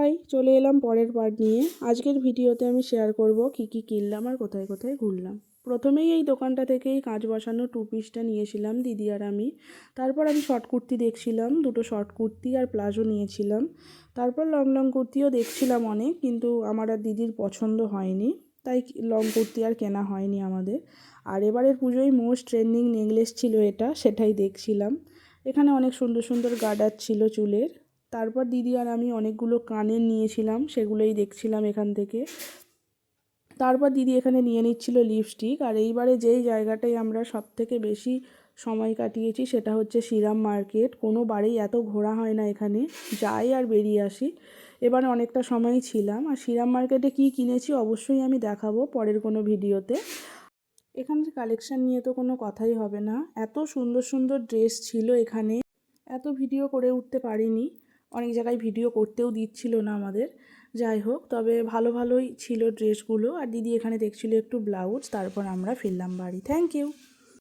High, চলে এলাম পরের পার্ট নিয়ে। আজকের ভিডিওতে আমি শেয়ার করব কি কি কিনলাম আর কোথায় কোথায় ঘুরলাম। প্রথমেই এই দোকানটা থেকেই কাঁচ বসানো টু পিসটা নিয়েছিলাম দিদি আর আমি। তারপর আমি শর্ট কুর্তি দেখছিলাম, দুটো শর্ট কুর্তি আর প্লাজো নিয়েছিলাম। তারপর লং লং কুর্তিও দেখছিলাম অনেক, কিন্তু আমার আর দিদির পছন্দ হয়নি, তাই লং কুর্তি আর কেনা হয়নি আমাদের। আর এবারের পুজোয় মোস্ট ট্রেন্ডিং নেকলেস ছিল এটা, সেটাই দেখছিলাম। এখানে অনেক সুন্দর সুন্দর গার্ডার ছিল চুলের। তারপর দিদি আর আমি অনেকগুলো কানের নিয়েছিলাম, সেগুলোই দেখছিলাম এখান থেকে। তারপর দিদি এখানে নিয়ে নিচ্ছিল লিপস্টিক। আর এইবারে যেই জায়গাটায় আমরা সব থেকে বেশি সময় কাটিয়েছি সেটা হচ্ছে শ্রীরাম মার্কেট। কোনো বারেই এত ঘোরা হয় না এখানে, যাই আর বেরিয়ে আসি। এবারে অনেকটা সময়ই ছিলাম। আর শ্রীরাম মার্কেটে কী কিনেছি অবশ্যই আমি দেখাবো পরের কোনো ভিডিওতে। এখানের কালেকশান নিয়ে তো কোনো কথাই হবে না, এত সুন্দর সুন্দর ড্রেস ছিল এখানে। এত ভিডিও করে উঠতে পারিনি, অনেক জায়গায় ভিডিও করতেও দিচ্ছিল না আমাদের। যাই হোক, তবে ভালো ভালোই ছিল ড্রেসগুলো। আর দিদি এখানে দেখছিল একটু ব্লাউজ। তারপর আমরা ফিরলাম বাড়ি। Thank you.